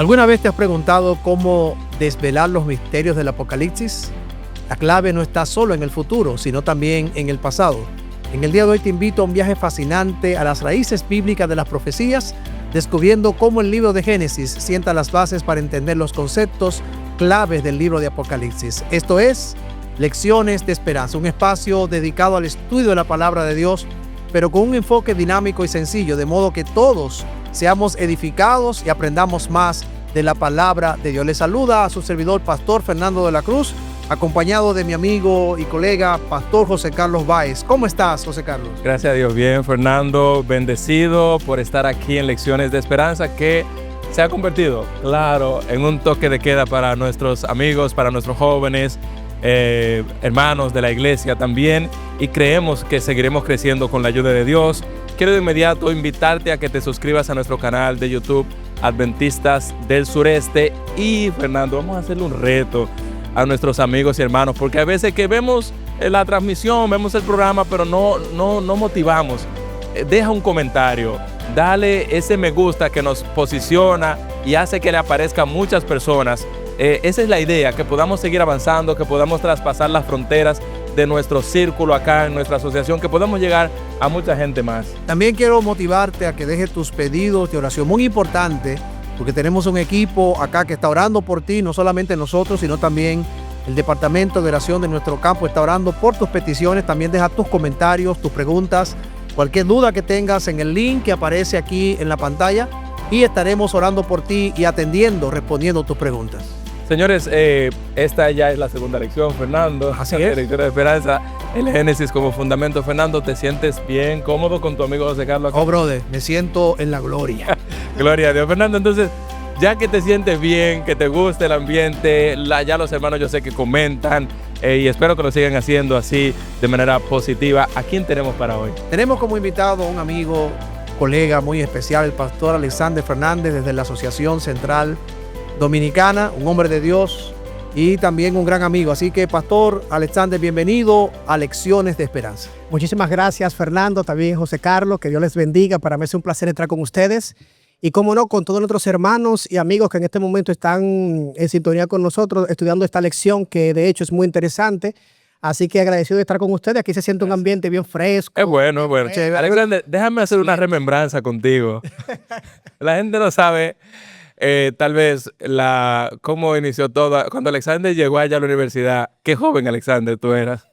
¿Alguna vez te has preguntado cómo desvelar los misterios del Apocalipsis? La clave no está solo en el futuro, sino también en el pasado. En el día de hoy te invito a un viaje fascinante a las raíces bíblicas de las profecías, descubriendo cómo el libro de Génesis sienta las bases para entender los conceptos claves del libro de Apocalipsis. Esto es Lecciones de Esperanza, un espacio dedicado al estudio de la palabra de Dios, pero con un enfoque dinámico y sencillo, de modo que todos seamos edificados y aprendamos más de la palabra de Dios. Les saluda a su servidor, Pastor Fernando de la Cruz, acompañado de mi amigo y colega, Pastor José Carlos Báez. ¿Cómo estás, José Carlos? Gracias a Dios, bien, Fernando, bendecido por estar aquí en Lecciones de Esperanza, que se ha convertido, claro, en un toque de queda para nuestros amigos, para nuestros jóvenes, hermanos de la iglesia también, y creemos que seguiremos creciendo con la ayuda de Dios. Quiero de inmediato invitarte a que te suscribas a nuestro canal de YouTube, Adventistas del Sureste. Y Fernando, vamos a hacerle un reto a nuestros amigos y hermanos, porque a veces que vemos la transmisión, vemos el programa, pero no motivamos. Deja un comentario, dale ese me gusta que nos posiciona y hace que le aparezcan muchas personas. Esa es la idea, que podamos seguir avanzando, que podamos traspasar las fronteras de nuestro círculo acá en nuestra asociación, que podamos llegar a mucha gente más. También quiero motivarte a que dejes tus pedidos de oración, muy importante, porque tenemos un equipo acá que está orando por ti, no solamente nosotros, sino también el departamento de oración de nuestro campo está orando por tus peticiones. También deja tus comentarios, tus preguntas, cualquier duda que tengas en el link que aparece aquí en la pantalla, y estaremos orando por ti y respondiendo tus preguntas. Señores, esta ya es la segunda lección, Fernando. Así es. Lección de Esperanza, el Génesis como fundamento. Fernando, ¿te sientes bien, cómodo con tu amigo José Carlos? Oh, brother, me siento en la gloria. Gloria a Dios. Fernando, entonces, ya que te sientes bien, que te gusta el ambiente, ya los hermanos yo sé que comentan, y espero que lo sigan haciendo así de manera positiva. ¿A quién tenemos para hoy? Tenemos como invitado a un amigo, colega muy especial, el pastor Alexander Fernández, desde la Asociación Central Dominicana, un hombre de Dios y también un gran amigo. Así que, Pastor Alexander, bienvenido a Lecciones de Esperanza. Muchísimas gracias, Fernando, también José Carlos, que Dios les bendiga. Para mí es un placer estar con ustedes y, como no, con todos nuestros hermanos y amigos que en este momento están en sintonía con nosotros estudiando esta lección, que de hecho es muy interesante. Así que agradecido de estar con ustedes. Aquí se siente un ambiente bien fresco. Es bueno, es bueno. Alexander, déjame hacer una remembranza contigo. La gente no sabe tal vez cómo inició todo. Cuando Alexander llegó allá a la universidad, qué joven, Alexander, tú eras.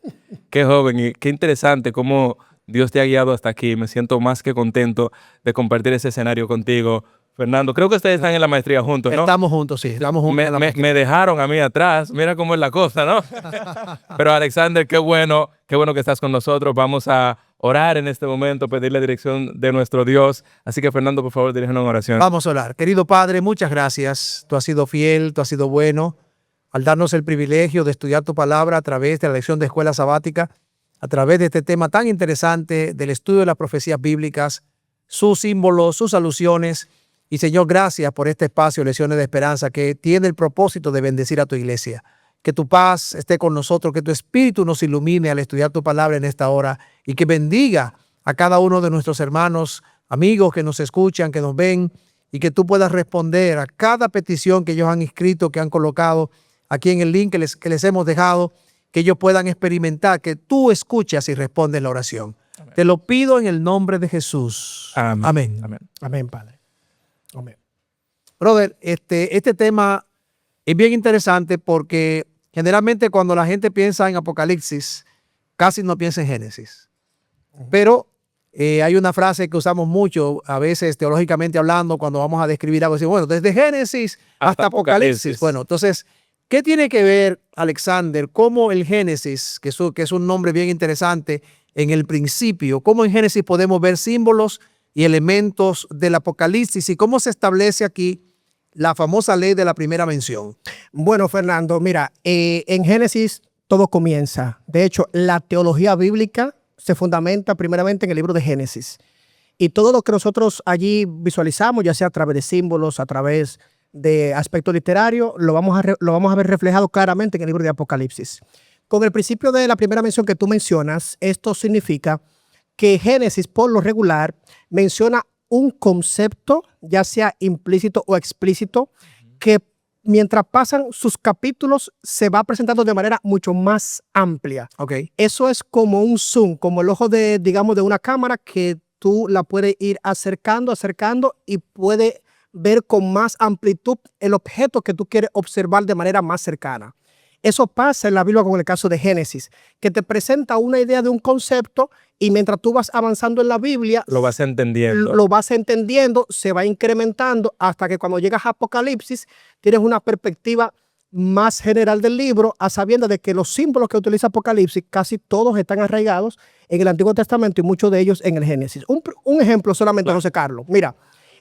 Qué joven y qué interesante cómo Dios te ha guiado hasta aquí. Me siento más que contento de compartir ese escenario contigo, Fernando. Creo que ustedes están en la maestría juntos, ¿no? Estamos juntos, sí. Estamos juntos. Me dejaron a mí atrás. Mira cómo es la cosa, ¿no? Pero, Alexander, qué bueno que estás con nosotros. Vamos a orar en este momento, pedir la dirección de nuestro Dios. Así que, Fernando, por favor, dirígenos una oración. Vamos a orar. Querido Padre, muchas gracias. Tú has sido fiel, tú has sido bueno al darnos el privilegio de estudiar tu palabra a través de la lección de escuela sabática, a través de este tema tan interesante del estudio de las profecías bíblicas, sus símbolos, sus alusiones. Y, Señor, gracias por este espacio, Lecciones de Esperanza, que tiene el propósito de bendecir a tu iglesia. Que tu paz esté con nosotros, que tu espíritu nos ilumine al estudiar tu palabra en esta hora y que bendiga a cada uno de nuestros hermanos, amigos que nos escuchan, que nos ven, y que tú puedas responder a cada petición que ellos han escrito, que han colocado aquí en el link que les hemos dejado, que ellos puedan experimentar, que tú escuchas y respondes la oración. Amén. Te lo pido en el nombre de Jesús. Amén. Amén. Amén. Amén, Padre. Amén. Brother, este tema es bien interesante porque generalmente cuando la gente piensa en Apocalipsis, casi no piensa en Génesis. Pero hay una frase que usamos mucho, a veces teológicamente hablando, cuando vamos a describir algo, decimos, bueno, desde Génesis hasta Apocalipsis. Bueno, entonces, ¿qué tiene que ver, Alexander, cómo el Génesis, que es un nombre bien interesante, en el principio, cómo en Génesis podemos ver símbolos y elementos del Apocalipsis y cómo se establece aquí la famosa ley de la primera mención? Bueno, Fernando, mira, en Génesis todo comienza. De hecho, la teología bíblica se fundamenta primeramente en el libro de Génesis. Y todo lo que nosotros allí visualizamos, ya sea a través de símbolos, a través de aspectos literarios, lo vamos a ver reflejado claramente en el libro de Apocalipsis. Con el principio de la primera mención que tú mencionas, esto significa que Génesis, por lo regular, menciona un concepto, ya sea implícito o explícito, que mientras pasan sus capítulos se va presentando de manera mucho más amplia. Ok. Eso es como un zoom, como el ojo de, digamos, de una cámara que tú la puedes ir acercando y puede ver con más amplitud el objeto que tú quieres observar de manera más cercana. Eso pasa en la Biblia con el caso de Génesis, que te presenta una idea de un concepto y mientras tú vas avanzando en la Biblia, Lo vas entendiendo. lo vas entendiendo, se va incrementando hasta que cuando llegas a Apocalipsis tienes una perspectiva más general del libro, a sabiendas de que los símbolos que utiliza Apocalipsis casi todos están arraigados en el Antiguo Testamento y muchos de ellos en el Génesis. Un ejemplo solamente, Claro. José Carlos. Mira,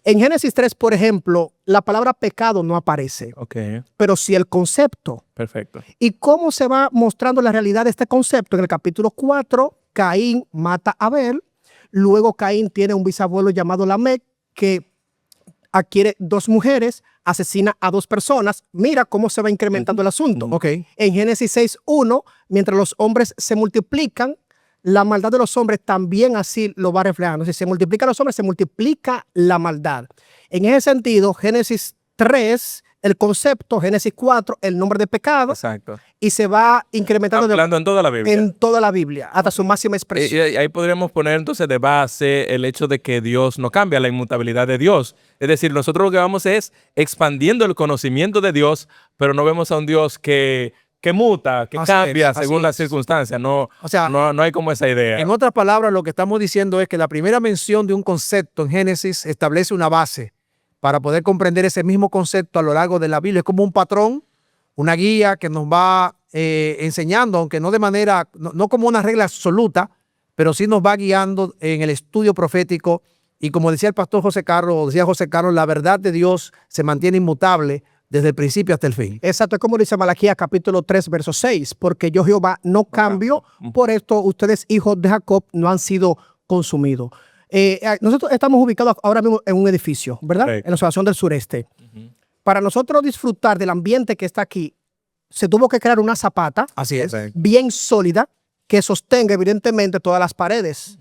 en Génesis 3, por ejemplo, la palabra pecado no aparece, Ok, pero sí el concepto. perfecto. ¿Y cómo se va mostrando la realidad de este concepto? En el capítulo 4, Caín mata a Abel. Luego Caín tiene un bisabuelo llamado Lamec que adquiere 2 mujeres, asesina a 2 personas. Mira cómo se va incrementando el asunto. Ok. En Génesis 6:1, mientras los hombres se multiplican, la maldad de los hombres también así lo va reflejando. Si se multiplican los hombres, se multiplica la maldad. En ese sentido, Génesis 3, el concepto, Génesis 4, el nombre de pecado, Exacto. y se va incrementando Hablando en toda la Biblia. en toda la Biblia, hasta su máxima expresión. Y ahí podríamos poner entonces de base el hecho de que Dios no cambia, la inmutabilidad de Dios. Es decir, nosotros lo que vamos es expandiendo el conocimiento de Dios, pero no vemos a un Dios que muta, que Así cambia es, según así las es. circunstancias. No, O sea, no hay como esa idea. En otras palabras, lo que estamos diciendo es que la primera mención de un concepto en Génesis establece una base para poder comprender ese mismo concepto a lo largo de la Biblia. Es como un patrón, una guía que nos va enseñando, aunque no de manera, no como una regla absoluta, pero sí nos va guiando en el estudio profético. Y como decía el pastor José Carlos, la verdad de Dios se mantiene inmutable desde el principio hasta el fin. Exacto, es como dice Malaquías capítulo 3, verso 6, porque yo Jehová no cambio, por esto ustedes hijos de Jacob no han sido consumidos. Nosotros estamos ubicados ahora mismo en un edificio, ¿verdad? Correcto. En la Asociación del Sureste. Para nosotros disfrutar del ambiente que está aquí, se tuvo que crear una zapata Así es. Correcto. bien sólida que sostenga evidentemente todas las paredes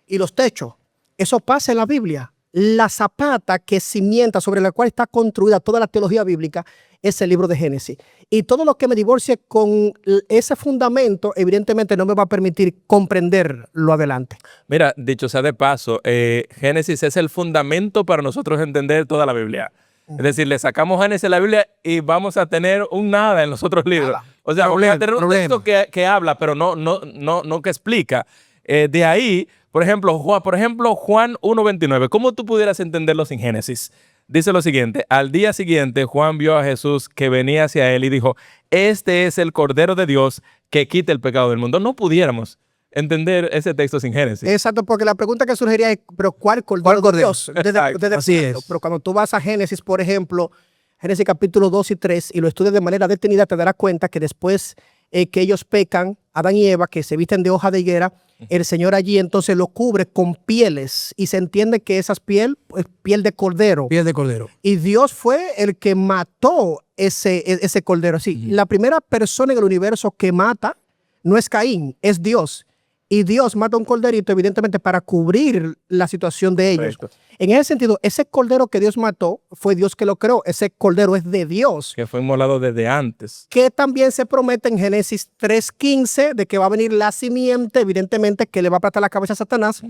y los techos. Eso pasa en la Biblia. La zapata que cimienta sobre la cual está construida toda la teología bíblica es el libro de Génesis. Y todo lo que me divorcie con ese fundamento, evidentemente no me va a permitir comprender lo adelante. Mira, dicho sea de paso, Génesis es el fundamento para nosotros entender toda la Biblia. Es decir, le sacamos Génesis a la Biblia y vamos a tener un nada en los otros libros. Nada. O sea, vamos a tener un Problema. texto que habla, pero no que explica. De ahí, por ejemplo, Juan 1:29. ¿Cómo tú pudieras entenderlo sin Génesis? Dice lo siguiente: al día siguiente, Juan vio a Jesús que venía hacia él y dijo, este es el Cordero de Dios que quita el pecado del mundo. No pudiéramos entender ese texto sin Génesis. Exacto, porque la pregunta que surgiría es, ¿pero cuál cordero de Dios? Exacto. Así es. Pero cuando tú vas a Génesis, por ejemplo, Génesis capítulo 2 y 3, y lo estudias de manera detenida, te darás cuenta que después que ellos pecan, Adán y Eva, que se visten de hoja de higuera, el Señor allí entonces lo cubre con pieles y se entiende que esa piel es piel de cordero. Piel de cordero. Y Dios fue el que mató ese cordero. Sí, la primera persona en el universo que mata no es Caín, es Dios. Y Dios mata un corderito, evidentemente, para cubrir la situación de ellos. Correcto. En ese sentido, ese cordero que Dios mató fue Dios que lo creó. Ese cordero es de Dios. Que fue inmolado desde antes. Que también se promete en Génesis 3:15 de que va a venir la simiente, evidentemente, que le va a aplastar la cabeza a Satanás.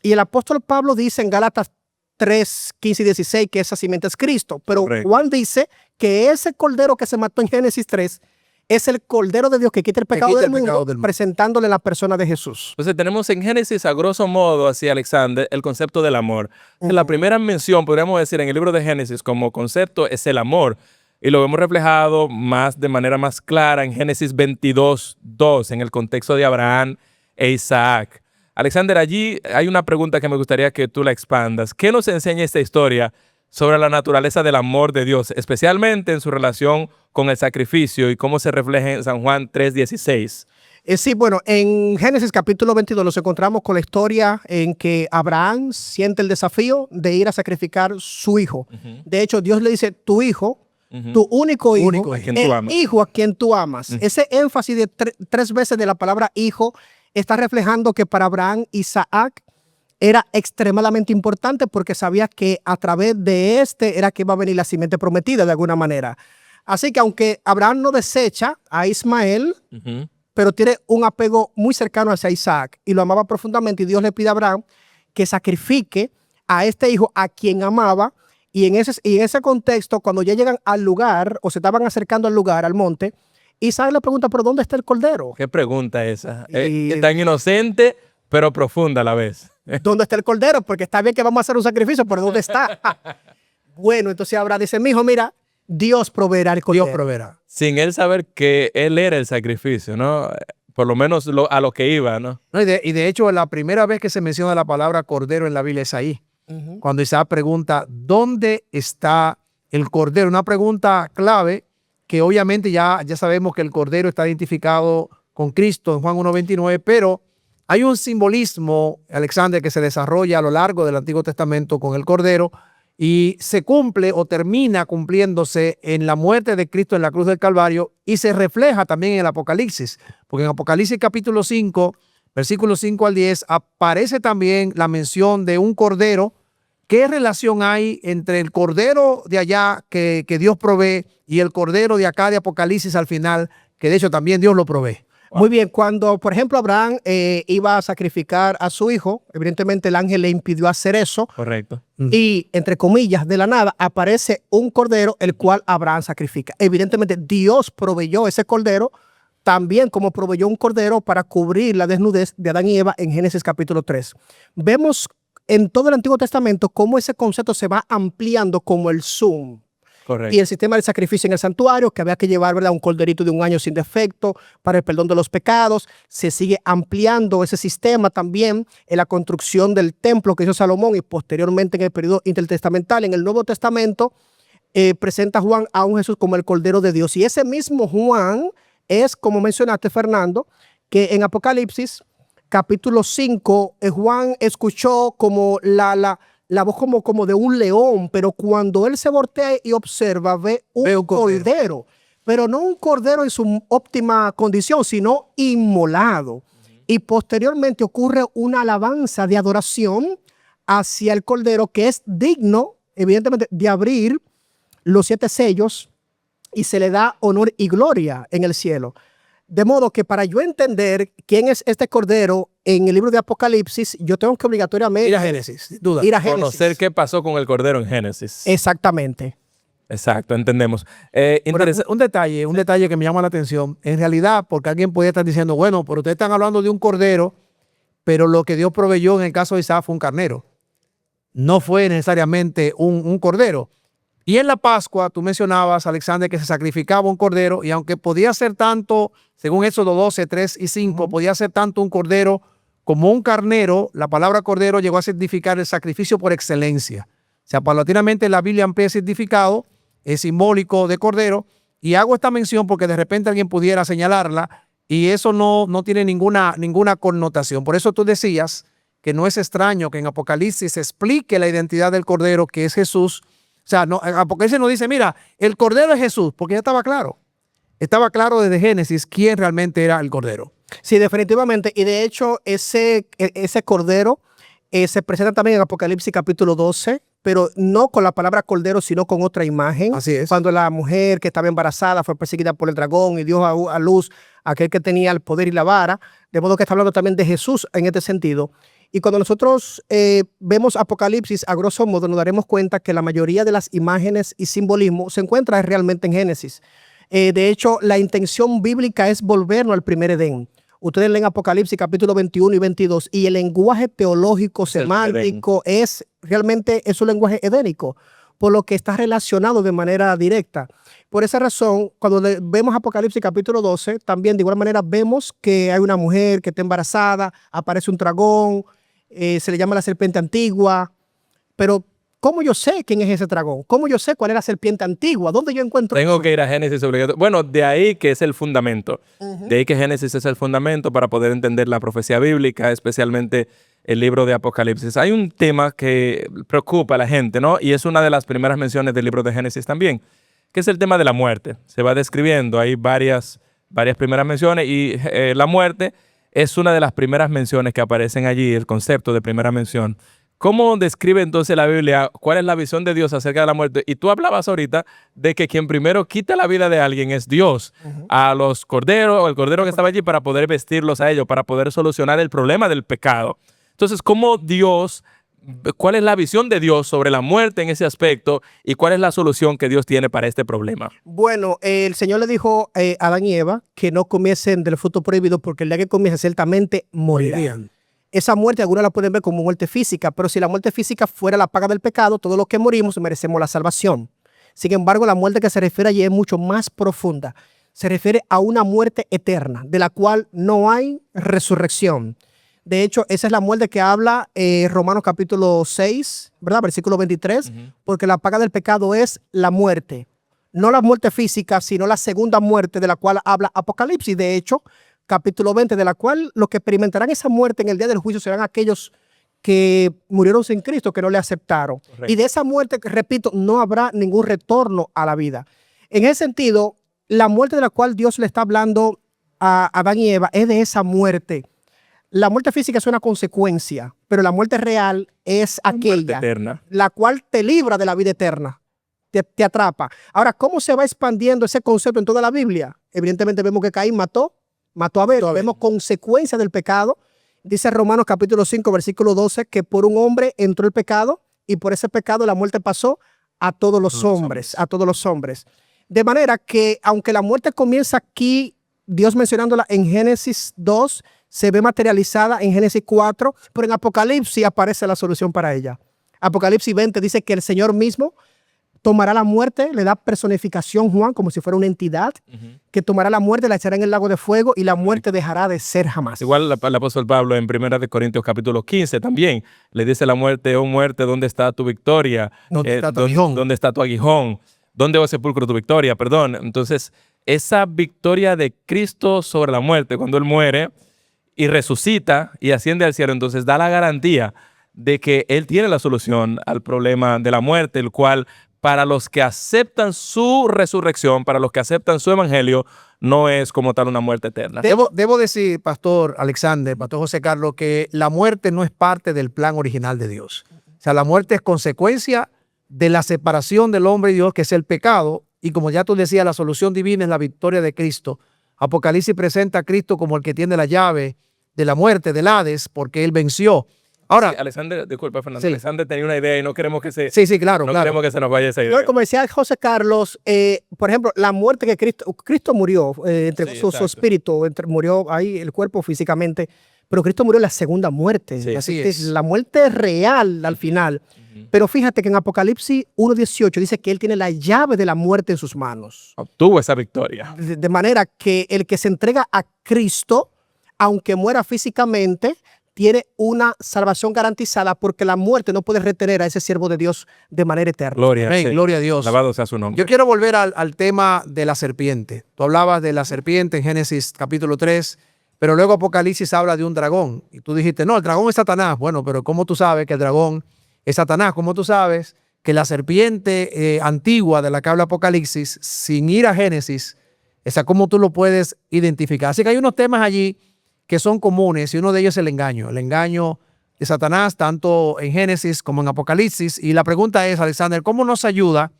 Y el apóstol Pablo dice en Gálatas 3:15 y 16 que esa simiente es Cristo. Pero Correcto. Juan dice que ese cordero que se mató en Génesis 3 es el cordero de Dios que quita el pecado, quita del, el mundo, pecado del mundo. presentándole la persona de Jesús. Entonces tenemos en Génesis, a grosso modo, así Alexander, el concepto del amor. La primera mención, podríamos decir, en el libro de Génesis como concepto es el amor. Y lo vemos reflejado de manera más clara en Génesis 22:2, en el contexto de Abraham e Isaac. Alexander, allí hay una pregunta que me gustaría que tú la expandas. ¿Qué nos enseña esta historia sobre la naturaleza del amor de Dios, especialmente en su relación con el sacrificio y cómo se refleja en San Juan 3:16? Sí, bueno, en Génesis capítulo 22 nos encontramos con la historia en que Abraham siente el desafío de ir a sacrificar su hijo. De hecho, Dios le dice, tu hijo, tu único hijo, a quien tú amas. hijo a quien tú amas. Ese énfasis de 3 veces de la palabra hijo está reflejando que para Abraham, Isaac era extremadamente importante porque sabía que a través de este era que iba a venir la simiente prometida de alguna manera. Así que aunque Abraham no desecha a Ismael, pero tiene un apego muy cercano hacia Isaac y lo amaba profundamente, y Dios le pide a Abraham que sacrifique a este hijo a quien amaba. Y en ese contexto, cuando ya llegan al lugar o se estaban acercando al lugar, al monte, Isaac le pregunta, ¿pero dónde está el cordero? ¿Qué pregunta esa? Es tan inocente, pero profunda a la vez. ¿Dónde está el cordero? Porque está bien que vamos a hacer un sacrificio, pero ¿dónde está? Bueno, entonces Abraham dice, mijo, mira, Dios proveerá el cordero. Dios proveerá. Sin él saber que él era el sacrificio, ¿no? Por lo menos a lo que iba, ¿no? No, y de hecho, la primera vez que se menciona la palabra cordero en la Biblia es ahí. Cuando Isaac pregunta, ¿dónde está el cordero? Una pregunta clave que obviamente ya sabemos que el cordero está identificado con Cristo en Juan 1:29, pero hay un simbolismo, Alexander, que se desarrolla a lo largo del Antiguo Testamento con el cordero y se cumple o termina cumpliéndose en la muerte de Cristo en la cruz del Calvario y se refleja también en el Apocalipsis, porque en Apocalipsis capítulo 5, versículos 5 al 10, aparece también la mención de un cordero. ¿Qué relación hay entre el cordero de allá que Dios provee y el cordero de acá de Apocalipsis al final, que de hecho también Dios lo provee? Wow. Muy bien, cuando por ejemplo Abraham iba a sacrificar a su hijo, evidentemente el ángel le impidió hacer eso. Correcto. Y entre comillas, de la nada, aparece un cordero el cual Abraham sacrifica. Evidentemente Dios proveyó ese cordero, también como proveyó un cordero para cubrir la desnudez de Adán y Eva en Génesis capítulo 3. Vemos en todo el Antiguo Testamento cómo ese concepto se va ampliando como el zoom. Correcto. Y el sistema del sacrificio en el santuario, que había que llevar, ¿verdad?, un corderito de 1 año sin defecto para el perdón de los pecados. Se sigue ampliando ese sistema también en la construcción del templo que hizo Salomón y posteriormente en el periodo intertestamental. En el Nuevo Testamento presenta Juan a un Jesús como el Cordero de Dios. Y ese mismo Juan es, como mencionaste, Fernando, que en Apocalipsis capítulo 5, Juan escuchó como la voz como de un león, pero cuando él se voltea y observa, ve un cordero, pero no un cordero en su óptima condición, sino inmolado. Y posteriormente ocurre una alabanza de adoración hacia el cordero que es digno, evidentemente, de abrir los 7 sellos y se le da honor y gloria en el cielo. De modo que para yo entender quién es este cordero en el libro de Apocalipsis, yo tengo que obligatoriamente ir a Génesis, sin duda. Ir a Génesis. Conocer qué pasó con el cordero en Génesis. Exactamente. Exacto, entendemos. Un detalle que me llama la atención, en realidad, porque alguien podría estar diciendo, bueno, pero ustedes están hablando de un cordero, pero lo que Dios proveyó en el caso de Isaac fue un carnero. No fue necesariamente un cordero. Y en la Pascua, tú mencionabas, Alexander, que se sacrificaba un cordero, y aunque podía ser tanto, según Éxodo 12, 3 y 5, podía ser tanto un cordero como un carnero, la palabra cordero llegó a significar el sacrificio por excelencia. O sea, paulatinamente la Biblia amplía el significado, es simbólico de cordero, y hago esta mención porque de repente alguien pudiera señalarla, y eso no tiene ninguna connotación. Por eso tú decías que no es extraño que en Apocalipsis se explique la identidad del cordero, que es Jesús. O sea, Apocalipsis no dice, mira, el cordero es Jesús, porque ya estaba claro. Estaba claro desde Génesis quién realmente era el cordero. Sí, definitivamente. Y de hecho, ese cordero se presenta también en Apocalipsis capítulo 12, pero no con la palabra cordero, sino con otra imagen. Así es. Cuando la mujer que estaba embarazada fue perseguida por el dragón y dio a luz a aquel que tenía el poder y la vara. De modo que está hablando también de Jesús en este sentido. Y cuando nosotros vemos Apocalipsis, a grosso modo nos daremos cuenta que la mayoría de las imágenes y simbolismo se encuentra realmente en Génesis. De hecho, la intención bíblica es volvernos al primer Edén. Ustedes leen Apocalipsis capítulo 21 y 22 y el lenguaje teológico, semántico, es un lenguaje edénico, por lo que está relacionado de manera directa. Por esa razón, cuando vemos Apocalipsis capítulo 12, también de igual manera vemos que hay una mujer que está embarazada, aparece un dragón, se le llama la serpiente antigua, pero ¿cómo yo sé quién es ese dragón? ¿Cómo yo sé cuál es la serpiente antigua? ¿Dónde yo encuentro Tengo eso? que ir a Génesis obligatorio. Bueno, de ahí que es el fundamento. De ahí que Génesis es el fundamento para poder entender la profecía bíblica, especialmente el libro de Apocalipsis. Hay un tema que preocupa a la gente, ¿no? Y es una de las primeras menciones del libro de Génesis también, que es el tema de la muerte. Se va describiendo, hay varias primeras menciones y la muerte es una de las primeras menciones que aparecen allí, el concepto de primera mención. ¿Cómo describe entonces la Biblia cuál es la visión de Dios acerca de la muerte? Y tú hablabas ahorita de que quien primero quita la vida de alguien es Dios, a los corderos, o el cordero que estaba allí para poder vestirlos a ellos, para poder solucionar el problema del pecado. Entonces, ¿cómo Dios, cuál es la visión de Dios sobre la muerte en ese aspecto y cuál es la solución que Dios tiene para este problema? Bueno, el Señor le dijo a Adán y Eva que no comiesen del fruto prohibido porque el día que comiesen ciertamente morirán. Esa muerte algunos la pueden ver como muerte física, pero si la muerte física fuera la paga del pecado, todos los que morimos merecemos la salvación. Sin embargo, la muerte que se refiere allí es mucho más profunda. Se refiere a una muerte eterna, de la cual no hay resurrección. De hecho, esa es la muerte que habla Romanos capítulo 6, ¿verdad? Versículo 23, porque la paga del pecado es la muerte. No la muerte física, sino la segunda muerte de la cual habla Apocalipsis. De hecho, capítulo 20, de la cual los que experimentarán esa muerte en el día del juicio serán aquellos que murieron sin Cristo, que no le aceptaron. Correcto. Y de esa muerte, repito, no habrá ningún retorno a la vida. En ese sentido, la muerte de la cual Dios le está hablando a Adán y Eva es de esa muerte. La muerte física es una consecuencia, pero la muerte real es aquella, la cual te libra de la vida eterna, te atrapa. Ahora, ¿cómo se va expandiendo ese concepto en toda la Biblia? Evidentemente vemos que Caín mató a Abel. Vemos consecuencias del pecado. Dice Romanos capítulo 5, versículo 12, que por un hombre entró el pecado y por ese pecado la muerte pasó a todos los hombres, a todos los hombres. De manera que, aunque la muerte comienza aquí, Dios mencionándola en Génesis 2, se ve materializada en Génesis 4, pero en Apocalipsis aparece la solución para ella. Apocalipsis 20 dice que el Señor mismo tomará la muerte, le da personificación Juan como si fuera una entidad, que tomará la muerte, la echará en el lago de fuego y la muerte dejará de ser jamás. Igual el apóstol Pablo en 1 Corintios capítulo 15 también le dice a la muerte, oh muerte, ¿dónde está tu victoria? ¿Dónde está tu aguijón? ¿Dónde está tu aguijón? ¿Dónde, oh sepulcro, tu victoria? Perdón. Entonces, esa victoria de Cristo sobre la muerte, cuando Él muere y resucita y asciende al cielo, entonces da la garantía de que Él tiene la solución al problema de la muerte, el cual para los que aceptan su resurrección, para los que aceptan su evangelio, no es como tal una muerte eterna. Debo decir, Pastor Alexander, Pastor José Carlos, que la muerte no es parte del plan original de Dios. O sea, la muerte es consecuencia de la separación del hombre y Dios, que es el pecado. Y como ya tú decías, la solución divina es la victoria de Cristo. Apocalipsis presenta a Cristo como el que tiene la llave de la muerte, del Hades, porque Él venció. Ahora, sí, Alexander, disculpa, Fernando. Sí. Alexander tenía una idea y no queremos que se... Sí, claro. Queremos que se nos vaya esa idea. No, como decía José Carlos, por ejemplo, la muerte que Cristo murió, entregó su espíritu, murió ahí el cuerpo físicamente, pero Cristo murió en la segunda muerte. Sí, así es. La muerte real al final. Pero fíjate que en Apocalipsis 1:18 dice que Él tiene la llave de la muerte en sus manos. Obtuvo esa victoria. De manera que el que se entrega a Cristo, aunque muera físicamente, tiene una salvación garantizada porque la muerte no puede retener a ese siervo de Dios de manera eterna. Gloria, Amén, gloria a Dios. Alabado sea su nombre. Yo quiero volver al tema de la serpiente. Tú hablabas de la serpiente en Génesis capítulo 3, pero luego Apocalipsis habla de un dragón. Y tú dijiste, no, el dragón es Satanás. Bueno, pero ¿cómo tú sabes que el dragón es Satanás? ¿Cómo tú sabes que la serpiente antigua de la que habla Apocalipsis, sin ir a Génesis, esa cómo tú lo puedes identificar? Así que hay unos temas allí que son comunes y uno de ellos es el engaño de Satanás, tanto en Génesis como en Apocalipsis. Y la pregunta es, Alexander, ¿cómo nos ayuda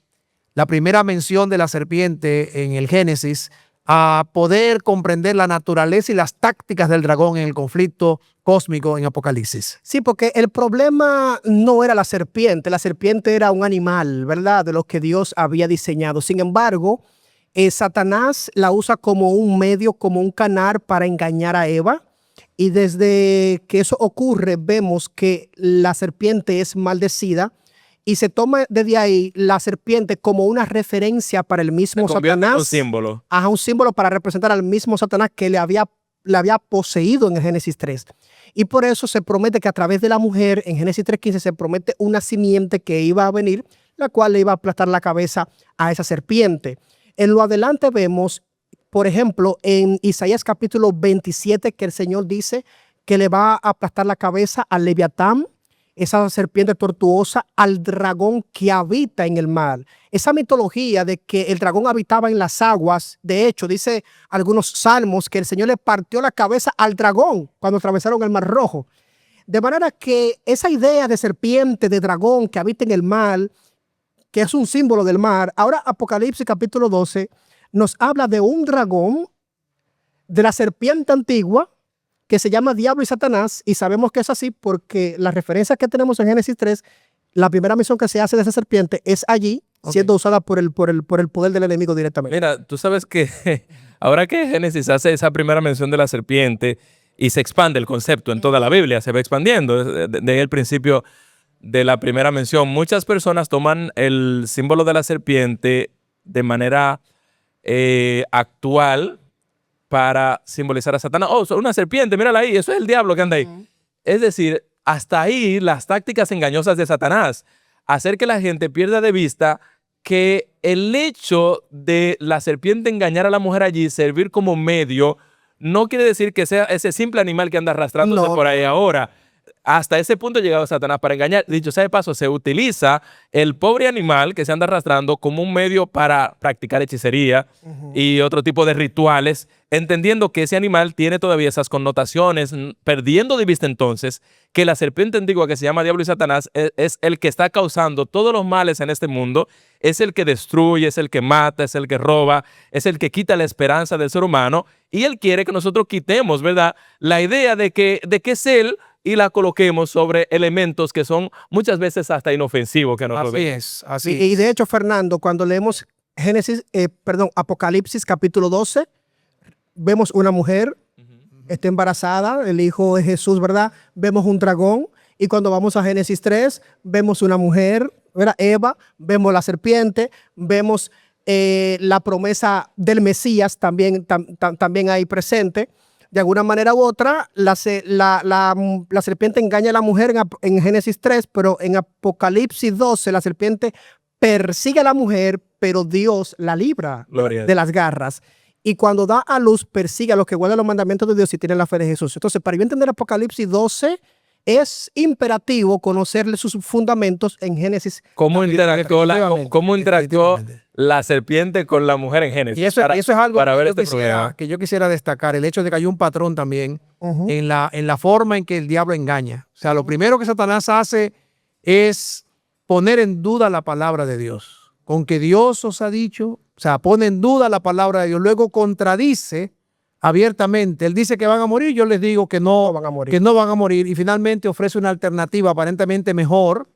la primera mención de la serpiente en el Génesis a poder comprender la naturaleza y las tácticas del dragón en el conflicto cósmico en Apocalipsis? Sí, porque el problema no era la serpiente era un animal, ¿verdad? De lo que Dios había diseñado. Sin embargo, Satanás la usa como un medio, como un canal para engañar a Eva. Y desde que eso ocurre, vemos que la serpiente es maldecida y se toma desde ahí la serpiente como una referencia para el mismo Satanás. Un símbolo. Ajá, un símbolo para representar al mismo Satanás que le había poseído en el Génesis 3. Y por eso se promete que a través de la mujer, en Génesis 3:15, se promete una simiente que iba a venir, la cual le iba a aplastar la cabeza a esa serpiente. En lo adelante vemos, por ejemplo, en Isaías capítulo 27, que el Señor dice que le va a aplastar la cabeza al Leviatán esa serpiente tortuosa, al dragón que habita en el mar. Esa mitología de que el dragón habitaba en las aguas, de hecho, dice algunos salmos que el Señor le partió la cabeza al dragón cuando atravesaron el Mar Rojo. De manera que esa idea de serpiente, de dragón que habita en el mar, que es un símbolo del mar, ahora Apocalipsis capítulo 12 nos habla de un dragón, de la serpiente antigua, que se llama Diablo y Satanás, y sabemos que es así porque las referencias que tenemos en Génesis 3, la primera misión que se hace de esa serpiente es allí, siendo usada por el poder del enemigo directamente. Mira, tú sabes que ahora que Génesis hace esa primera mención de la serpiente y se expande el concepto en toda la Biblia, se va expandiendo desde el principio de la primera mención, muchas personas toman el símbolo de la serpiente de manera actual para simbolizar a Satanás. Oh, una serpiente, mírala ahí, eso es el diablo que anda ahí. Es decir, hasta ahí las tácticas engañosas de Satanás, hacer que la gente pierda de vista que el hecho de la serpiente engañar a la mujer allí, servir como medio, no quiere decir que sea ese simple animal que anda arrastrándose por ahí ahora. Hasta ese punto ha llegado Satanás para engañar. Dicho sea de paso, se utiliza el pobre animal que se anda arrastrando como un medio para practicar hechicería y otro tipo de rituales, entendiendo que ese animal tiene todavía esas connotaciones, perdiendo de vista entonces que la serpiente antigua que se llama Diablo y Satanás es el que está causando todos los males en este mundo, es el que destruye, es el que mata, es el que roba, es el que quita la esperanza del ser humano, y él quiere que nosotros quitemos, ¿verdad?, la idea de que es él, y la coloquemos sobre elementos que son muchas veces hasta inofensivos que nos rodean. Así es. Y de hecho, Fernando, cuando leemos Apocalipsis capítulo 12, vemos una mujer, está embarazada, el hijo de Jesús, ¿verdad? Vemos un dragón, y cuando vamos a Génesis 3, vemos una mujer, ¿verdad? Eva, vemos la serpiente, vemos la promesa del Mesías también ahí presente. De alguna manera u otra, la serpiente engaña a la mujer en Génesis 3, pero en Apocalipsis 12 la serpiente persigue a la mujer, pero Dios la libra de las garras. Y cuando da a luz, persigue a los que guardan los mandamientos de Dios y tienen la fe de Jesús. Entonces, para yo entender Apocalipsis 12, es imperativo conocerle sus fundamentos en Génesis. ¿Cómo interactuó la serpiente con la mujer en Génesis? Y eso es algo para ver que yo quisiera destacar, el hecho de que hay un patrón también en la forma en que el diablo engaña. O sea, lo primero que Satanás hace es poner en duda la palabra de Dios. Con que Dios os ha dicho, o sea, pone en duda la palabra de Dios, luego contradice abiertamente. Él dice que van a morir, yo les digo que no van a morir, y finalmente ofrece una alternativa aparentemente mejor,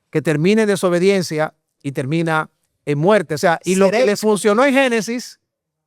que termine en desobediencia y termina en muerte. O sea, y lo que le funcionó en Génesis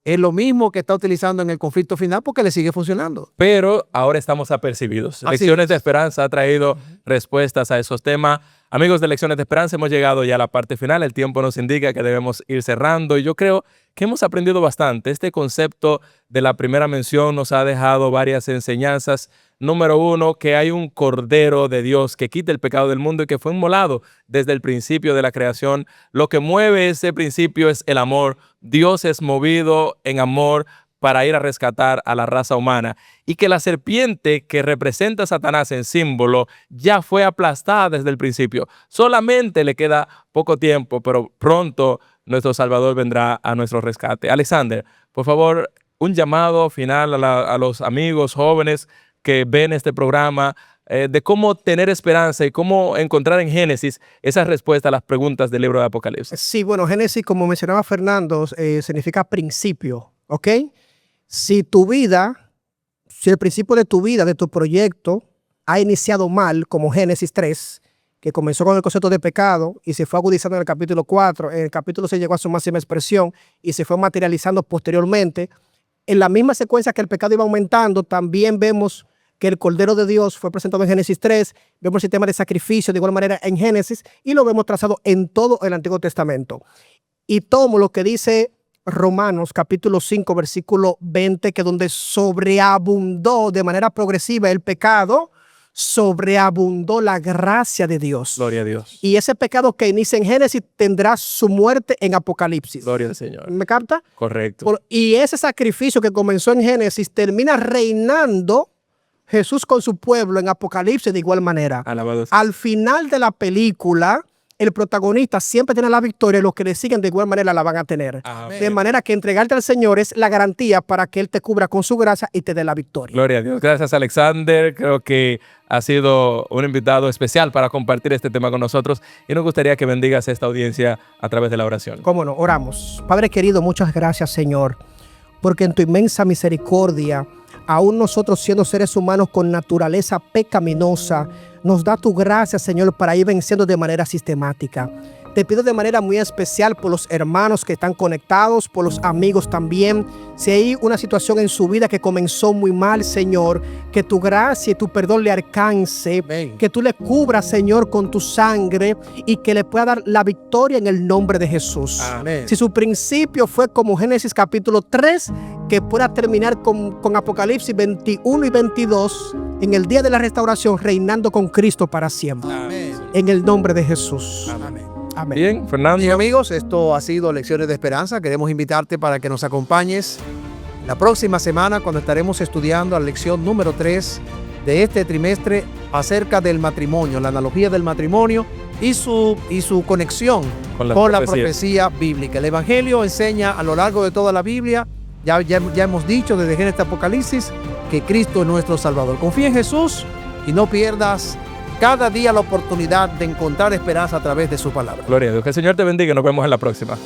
es lo mismo que está utilizando en el conflicto final, porque le sigue funcionando. Pero ahora estamos apercibidos. Lecciones de Esperanza ha traído respuestas a esos temas. Amigos de Lecciones de Esperanza, hemos llegado ya a la parte final. El tiempo nos indica que debemos ir cerrando, y yo creo que hemos aprendido bastante. Este concepto de la primera mención nos ha dejado varias enseñanzas. Número uno, que hay un Cordero de Dios que quita el pecado del mundo y que fue inmolado desde el principio de la creación. Lo que mueve ese principio es el amor. Dios es movido en amor para ir a rescatar a la raza humana, y que la serpiente que representa a Satanás en símbolo ya fue aplastada desde el principio. Solamente le queda poco tiempo, pero pronto nuestro Salvador vendrá a nuestro rescate. Alexander, por favor, un llamado final a los amigos jóvenes que ven este programa, de cómo tener esperanza y cómo encontrar en Génesis esa respuesta a las preguntas del libro de Apocalipsis. Sí, bueno, Génesis, como mencionaba Fernando, significa principio, ¿ok? Si el principio de tu vida, de tu proyecto, ha iniciado mal, como Génesis 3, que comenzó con el concepto de pecado y se fue agudizando en el capítulo 4, en el capítulo 6 llegó a su máxima expresión y se fue materializando posteriormente. En la misma secuencia que el pecado iba aumentando, también vemos que el Cordero de Dios fue presentado en Génesis 3, vemos el sistema de sacrificio de igual manera en Génesis, y lo vemos trazado en todo el Antiguo Testamento. Y tomo lo que dice Romanos capítulo 5 versículo 20, que donde sobreabundó de manera progresiva el pecado, sobreabundó la gracia de Dios. Gloria a Dios. Y ese pecado que inicia en Génesis tendrá su muerte en Apocalipsis. Gloria al Señor. ¿Me capta? Correcto. Y ese sacrificio que comenzó en Génesis termina reinando Jesús con su pueblo en Apocalipsis de igual manera. Alabado sea. Al final de la película, el protagonista siempre tiene la victoria y los que le siguen de igual manera la van a tener. Amén. De manera que entregarte al Señor es la garantía para que Él te cubra con su gracia y te dé la victoria. Gloria a Dios. Gracias, Alexander. Creo que ha sido un invitado especial para compartir este tema con nosotros y nos gustaría que bendigas a esta audiencia a través de la oración. Cómo no, oramos. Padre querido, muchas gracias, Señor, porque en tu inmensa misericordia, aún nosotros siendo seres humanos con naturaleza pecaminosa, nos da tu gracia, Señor, para ir venciendo de manera sistemática. Te pido de manera muy especial por los hermanos que están conectados, por los amigos también. Si hay una situación en su vida que comenzó muy mal, Señor, que tu gracia y tu perdón le alcance, Amén. que tú le cubras, Señor, con tu sangre y que le pueda dar la victoria en el nombre de Jesús. Amén. Si su principio fue como Génesis capítulo 3, que pueda terminar con Apocalipsis 21 y 22 en el día de la restauración, reinando con Cristo para siempre. Amén. En el nombre de Jesús. Amén. Amén. Bien, Fernando. Bien, amigos, esto ha sido Lecciones de Esperanza. Queremos invitarte para que nos acompañes la próxima semana cuando estaremos estudiando la lección número 3 de este trimestre acerca del matrimonio, la analogía del matrimonio y su conexión Con las con la profecías. profecía bíblica. El Evangelio enseña a lo largo de toda la Biblia, ya hemos dicho desde Génesis hasta Apocalipsis, que Cristo es nuestro Salvador. Confía en Jesús y no pierdas cada día la oportunidad de encontrar esperanza a través de su palabra. Gloria a Dios. Que el Señor te bendiga y nos vemos en la próxima.